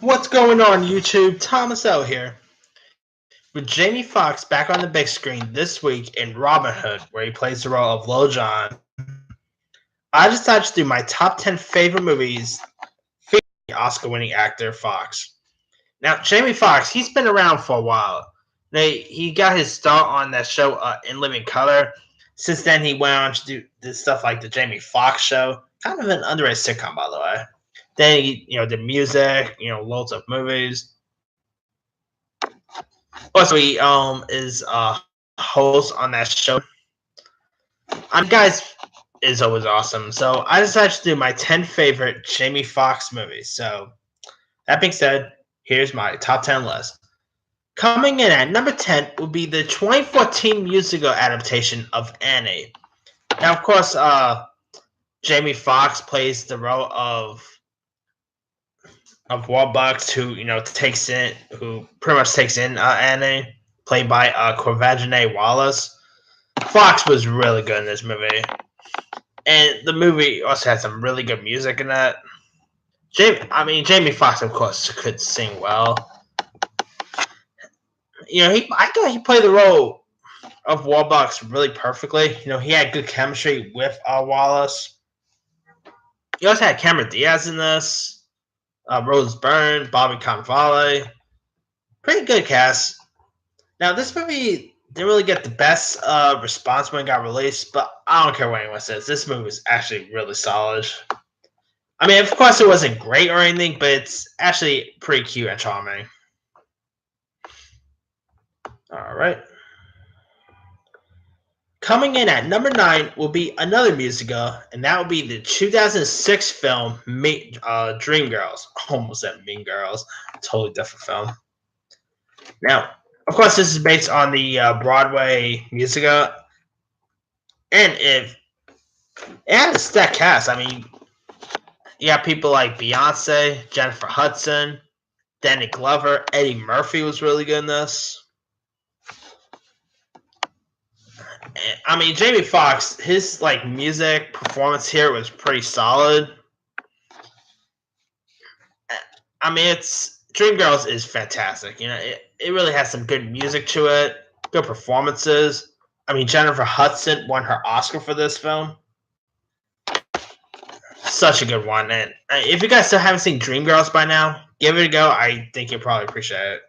What's going on, YouTube? Thomas L here. With Jamie Foxx back on the big screen this week in Robin Hood, where he plays the role of Lil Jon, I decided to do my top 10 favorite movies featuring Oscar-winning actor Foxx. Now, Jamie Foxx, he's been around for a while. He got his start on that show In Living Color. Since then, he went on to do this stuff like the Jamie Foxx Show, kind of an underrated sitcom, by the way. Then he, did music, loads of movies. Also, he is a host on that show. Guys is always awesome. So I decided to do my 10 favorite Jamie Foxx movies. So that being said, here's my top 10 list. Coming in at number 10 will be the 2014 musical adaptation of Annie. Now, of course, Jamie Foxx plays the role of Warbucks, who pretty much takes in Annie, played by Corvagine Wallace. Foxx was really good in this movie, and the movie also had some really good music in that. Jamie Foxx, of course, could sing well. I thought he played the role of Warbucks really perfectly. He had good chemistry with Wallace. He also had Cameron Diaz in this, Rose Byrne, Bobby Cannavale. Pretty good cast. Now, this movie didn't really get the best response when it got released, but I don't care what anyone says. This movie was actually really solid. Of course, it wasn't great or anything, but it's actually pretty cute and charming. All right. Coming in at number 9 will be another musical, and that will be the 2006 film Dreamgirls. Almost said Mean Girls. Totally different film. Now, of course, this is based on the Broadway musical, and it had a stacked cast. You got people like Beyonce, Jennifer Hudson, Danny Glover, Eddie Murphy was really good in this. Jamie Foxx, his music performance here was pretty solid. It's Dreamgirls is fantastic. It really has some good music to it, good performances. Jennifer Hudson won her Oscar for this film. Such a good one. And if you guys still haven't seen Dreamgirls by now, give it a go. I think you'll probably appreciate it.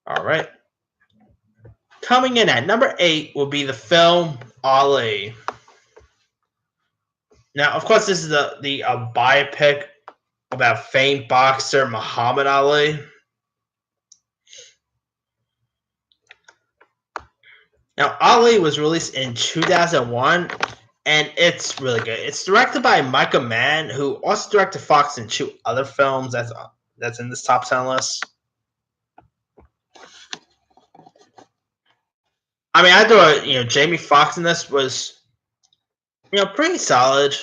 All right. Coming in at number 8 will be the film Ollie. Now, of course, this is the biopic about famed boxer Muhammad Ali. Now, Ali was released in 2001, and it's really good. It's directed by Michael Mann, who also directed Foxx in 2 other films that's in this top 10 list. I thought Jamie Foxx in this was pretty solid.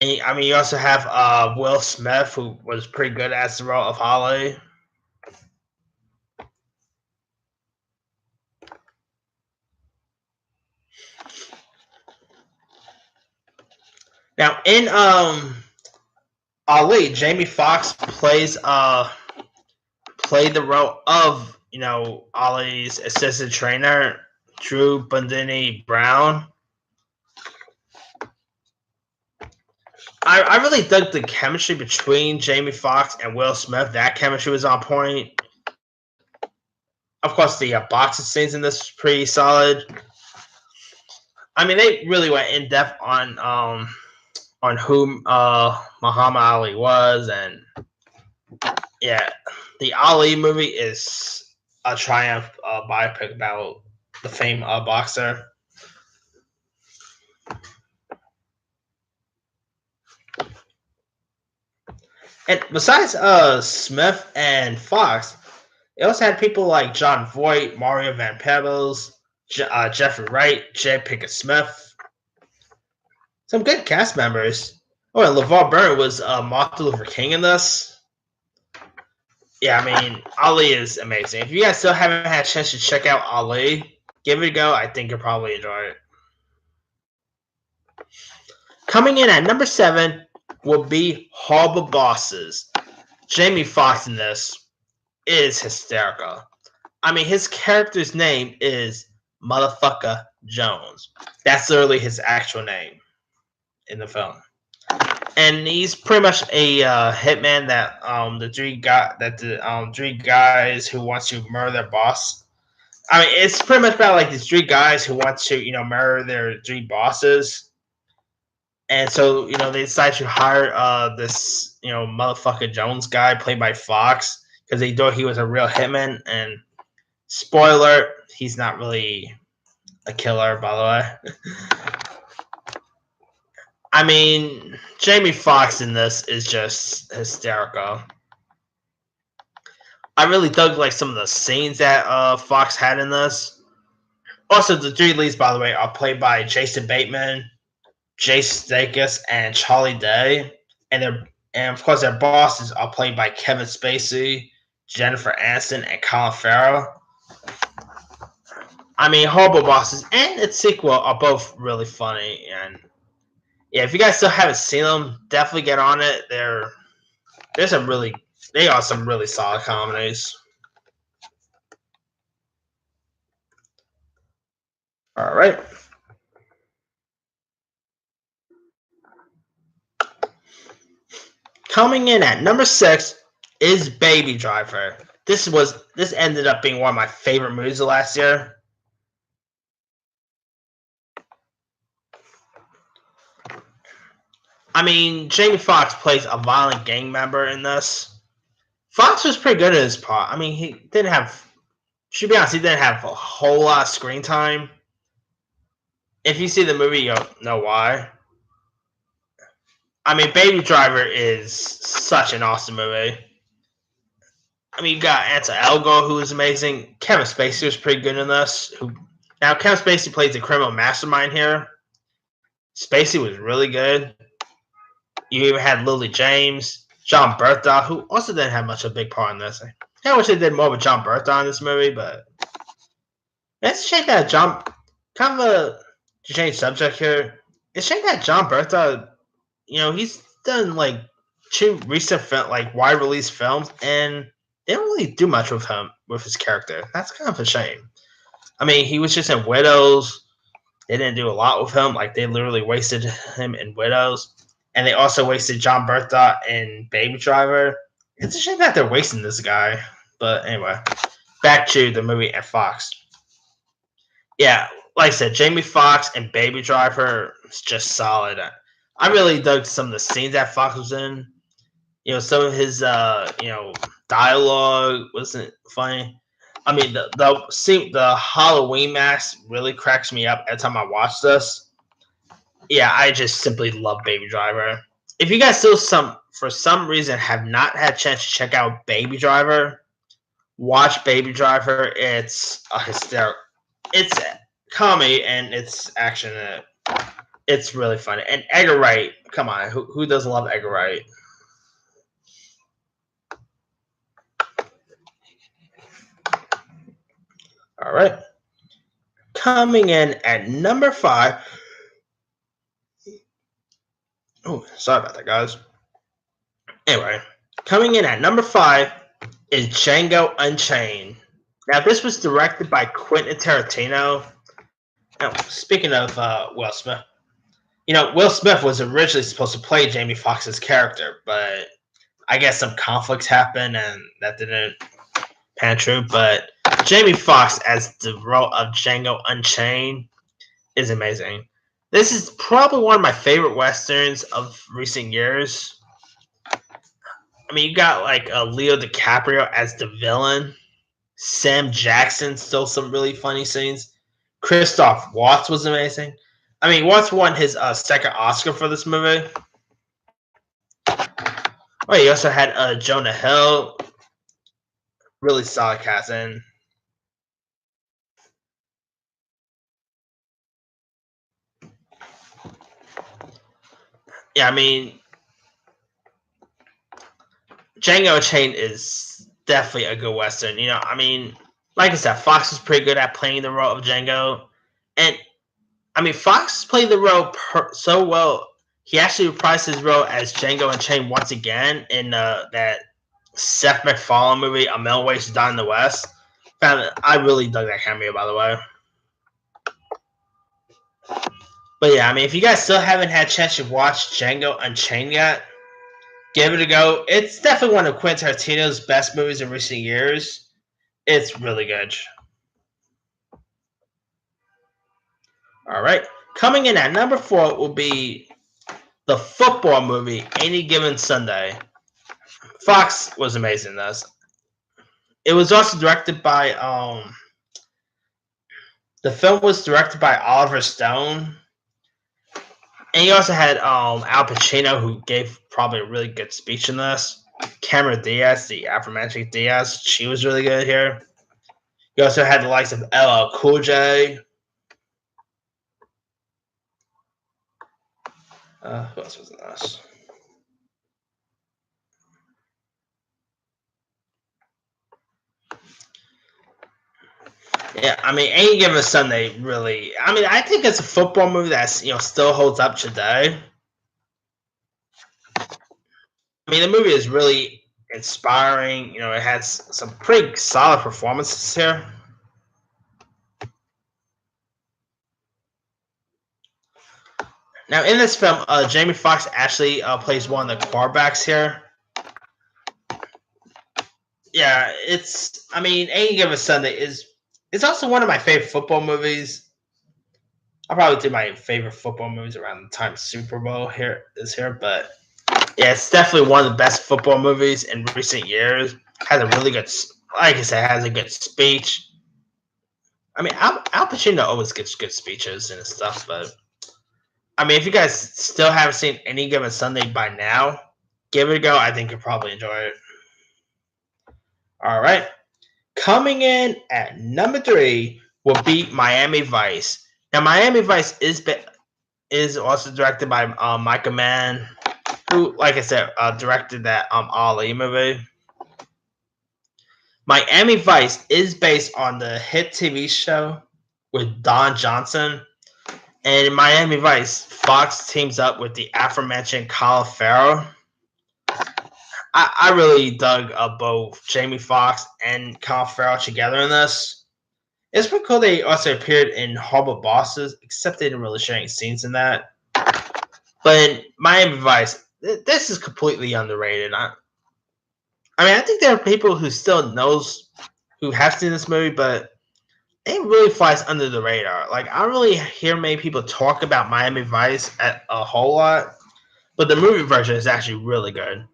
And, you also have Will Smith, who was pretty good as the role of Ali. Now, in Ali, Jamie Foxx played the role of Ollie's assistant trainer, Drew Bundini Brown. I really dug the chemistry between Jamie Foxx and Will Smith. That chemistry was on point. Of course, the boxing scenes in this was pretty solid. They really went in depth on who Muhammad Ali was, and yeah, the Ali movie is a triumph biopic about the famed boxer. And besides Smith and Foxx, it also had people like Jon Voight, Mario Van Peebles, Jeffrey Wright, J. Pinkett Smith. Some good cast members. Oh, and LeVar Burton was Martin Luther King in this. Yeah, Ali is amazing. If you guys still haven't had a chance to check out Ali, give it a go. I think you'll probably enjoy it. Coming in at number 7 will be Horrible Bosses. Jamie Foxx in this is hysterical. I mean, his character's name is Motherfucker Jones. That's literally his actual name in the film. And he's pretty much a hitman that the three guys who wants to murder their boss. I mean, it's pretty much about like these 3 guys who want to murder their 3 bosses. And so, they decide to hire this, Motherfucker Jones guy played by Foxx because they thought he was a real hitman. And spoiler, he's not really a killer, by the way. I mean, Jamie Foxx in this is just hysterical. I really dug like some of the scenes that Foxx had in this. Also, the 3 leads, by the way, are played by Jason Bateman, Jace Sudeikis, and Charlie Day, and of course their bosses are played by Kevin Spacey, Jennifer Aniston, and Colin Farrell. I mean, Horrible Bosses and its sequel are both really funny, and yeah, if you guys still haven't seen them, definitely get on it. They are some really solid comedies. All right. Coming in at number 6 is Baby Driver. This ended up being one of my favorite movies of last year. I mean, Jamie Foxx plays a violent gang member in this. Foxx was pretty good at his part. I mean, he didn't have, to be honest, he didn't have a whole lot of screen time. If you see the movie, you'll know why. I mean, Baby Driver is such an awesome movie. I mean, you got Ansel Elgort, who is amazing. Kevin Spacey was pretty good in this. Now, Kevin Spacey plays the criminal mastermind here. Spacey was really good. You even had Lily James, John Bertha, who also didn't have much of a big part in this. I wish they did more with John Bertha in this movie, but it's a shame that kind of a to change subject here. It's a shame that John Bertha, he's done like 2 recent wide release films, and they don't really do much with him with his character. That's kind of a shame. I mean, he was just in Widows. They didn't do a lot with him. Like, they literally wasted him in Widows. And they also wasted John Bertha in Baby Driver. It's a shame that they're wasting this guy. But anyway, back to the movie and Foxx. Yeah, like I said, Jamie Foxx and Baby Driver is just solid. I really dug some of the scenes that Foxx was in. Some of his, dialogue wasn't funny. I mean, the Halloween mask really cracks me up every time I watch this. Yeah, I just simply love Baby Driver. If you guys still for some reason have not had a chance to check out Baby Driver, watch Baby Driver. It's a hysterical. It's comedy and it's action. It's really funny. And Edgar Wright, come on, who doesn't love Edgar Wright? All right. Coming in at number 5. Oh, sorry about that, guys. Anyway, coming in at number 5 is Django Unchained. Now, this was directed by Quentin Tarantino. Now, speaking of Will Smith, Will Smith was originally supposed to play Jamie Foxx's character, but I guess some conflicts happened and that didn't pan true. But Jamie Foxx as the role of Django Unchained is amazing. This is probably one of my favorite westerns of recent years. I mean, you got like Leo DiCaprio as the villain. Sam Jackson stole some really funny scenes. Christoph Waltz was amazing. I mean, Waltz won his second Oscar for this movie. Oh, you also had Jonah Hill. Really solid casting. Yeah, I mean, Django Unchained is definitely a good western. I mean, like I said, Foxx is pretty good at playing the role of Django, and I mean, Foxx played the role so well. He actually reprised his role as Django Unchained once again in that Seth MacFarlane movie, A Million Ways to Die in the West. I really dug that cameo, by the way. But yeah, I mean, if you guys still haven't had a chance to watch Django Unchained yet, give it a go. It's definitely one of Quentin Tarantino's best movies in recent years. It's really good. All right. Coming in at number 4 will be the football movie, Any Given Sunday. Foxx was amazing in this. It was also directed by the film was directed by Oliver Stone. And you also had Al Pacino, who gave probably a really good speech in this. Cameron Diaz, the aforementioned Diaz, she was really good here. You also had the likes of LL Cool J. Who else was in this? Yeah, I mean, Any Given Sunday really. I mean, I think it's a football movie that's still holds up today. I mean, the movie is really inspiring. It has some pretty solid performances here. Now, in this film, Jamie Foxx actually plays one of the quarterbacks here. Yeah, it's. I mean, Any Given Sunday is. It's also one of my favorite football movies. I'll probably do my favorite football movies around the time Super Bowl here, but yeah, it's definitely one of the best football movies in recent years. Has a really good, like I said, has a good speech. I mean, Al Pacino always gets good speeches and stuff, but I mean, if you guys still haven't seen Any Given Sunday by now, give it a go. I think you'll probably enjoy it. All right. Coming in at number 3 will be Miami Vice. Now, Miami Vice is also directed by Michael Mann, who, like I said, directed that Ollie movie. Miami Vice is based on the hit TV show with Don Johnson. And in Miami Vice, Foxx teams up with the aforementioned Collateral. I really dug both Jamie Foxx and Collateral together in this. It's pretty cool they also appeared in Horrible Bosses, except they didn't really show any scenes in that. But in Miami Vice, this is completely underrated. I mean, I think there are people who have seen this movie, but it really flies under the radar. Like, I don't really hear many people talk about Miami Vice a whole lot, but the movie version is actually really good.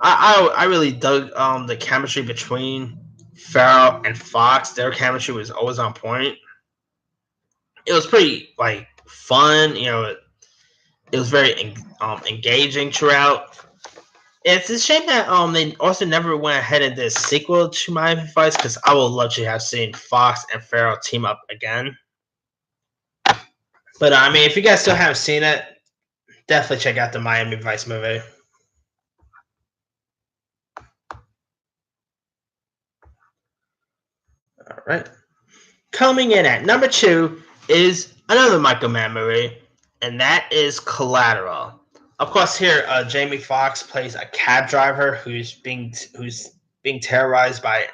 I really dug the chemistry between Farrell and Foxx. Their chemistry was always on point. It was pretty fun. It was very engaging throughout. It's a shame that they also never went ahead and did a sequel to Miami Vice, because I would love to have seen Foxx and Farrell team up again. But I mean, if you guys still haven't seen it, definitely check out the Miami Vice movie. All right. Coming in at number 2 is another Michael Mann movie, and that is Collateral. Of course, here Jamie Foxx plays a cab driver who's being terrorized by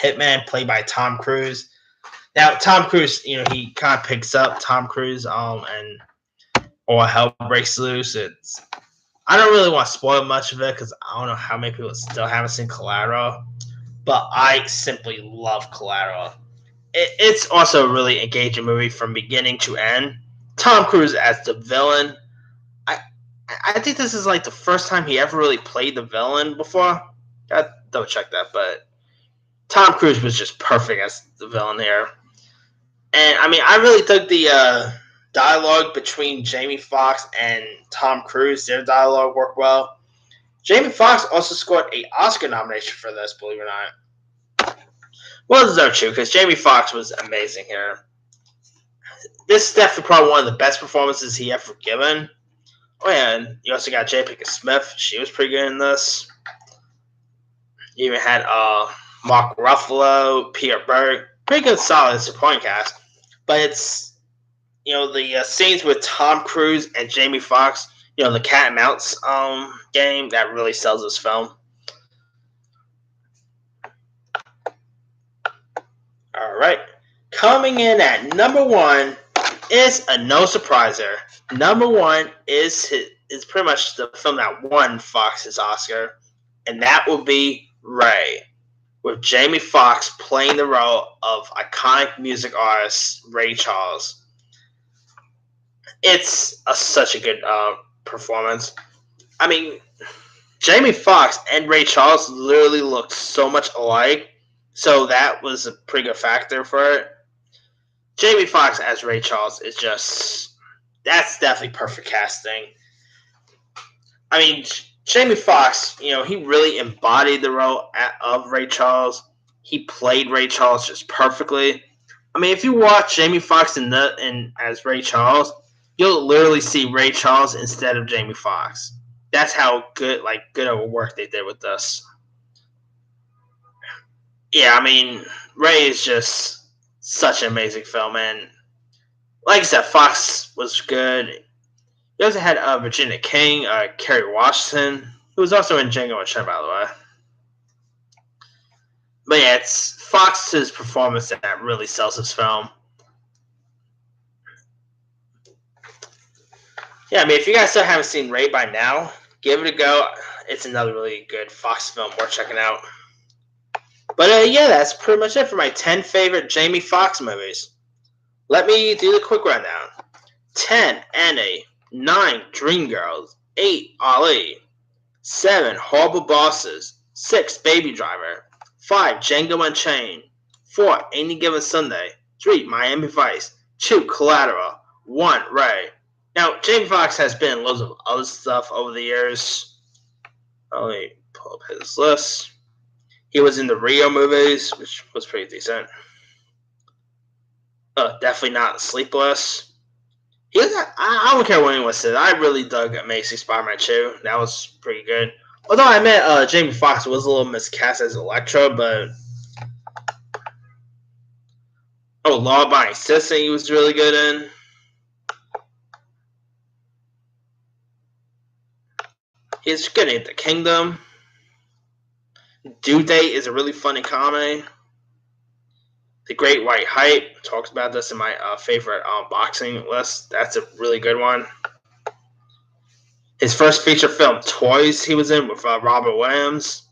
hitman played by Tom Cruise. Now, Tom Cruise, he kind of picks up Tom Cruise, and all hell breaks loose. I don't really want to spoil much of it because I don't know how many people still haven't seen Collateral, but I simply love Collateral. It's also a really engaging movie from beginning to end. Tom Cruise as the villain. I think this is the first time he ever really played the villain before. Gotta double check that, but Tom Cruise was just perfect as the villain here. And I mean, I really dug the dialogue between Jamie Foxx and Tom Cruise. Their dialogue worked well. Jamie Foxx also scored an Oscar nomination for this, believe it or not. Well deserved too, because Jamie Foxx was amazing here. This is definitely probably one of the best performances he ever given. Oh yeah, and you also got J. Pinkett Smith. She was pretty good in this. You even had Mark Ruffalo, Peter Berg. Pretty good, solid supporting cast. but it's the scenes with Tom Cruise and Jamie Foxx. The cat and mouse game that really sells this film. All right, coming in at number one is a no surpriser. Number one is pretty much the film that won Fox's Oscar, and that will be Ray, with Jamie Foxx playing the role of iconic music artist Ray Charles. It's such a good performance. I mean, Jamie Foxx and Ray Charles literally looked so much alike, so that was a pretty good factor for it. Jamie Foxx as Ray Charles is that's definitely perfect casting. I mean, Jamie Foxx, he really embodied the role of Ray Charles. He played Ray Charles just perfectly. I mean, if you watch Jamie Foxx as Ray Charles, you'll literally see Ray Charles instead of Jamie Foxx. That's how good of a work they did with this. Yeah, I mean, Ray is just such an amazing film, and like I said, Foxx was good. You also had Virginia King, Kerry Washington, who was also in Django Unchained, by the way. But yeah, it's Foxx's performance that really sells this film. Yeah, I mean, if you guys still haven't seen Ray by now, give it a go. It's another really good Foxx film worth checking out. But yeah, that's pretty much it for my 10 favorite Jamie Foxx movies. Let me do the quick rundown. 10, Annie. 9, Dreamgirls. 8, Ollie. 7, Horrible Bosses. 6, Baby Driver. 5, Django Unchained. 4, Any Given Sunday. 3, Miami Vice. 2, Collateral. 1, Ray. Now, Jamie Foxx has been in loads of other stuff over the years. Let me pull up his list. He was in the Rio movies, which was pretty decent. Definitely not Sleepless. I don't care what anyone said. I really dug Amazing Spider-Man 2. That was pretty good. Although I admit Jamie Foxx was a little miscast as Electro, but Law Abiding Citizen he was really good in. He's good in The Kingdom. Due Date is a really funny comedy. The Great White Hype, talks about this in my favorite boxing list. That's a really good one. His first feature film, Toys, he was in with Robert Williams.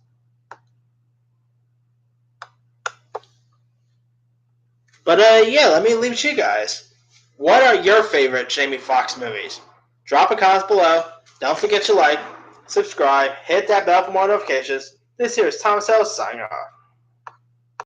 But yeah, let me leave it to you guys. What are your favorite Jamie Foxx movies? Drop a comment below. Don't forget to like, subscribe, hit that bell for more notifications. This here is Thomas L. signing off.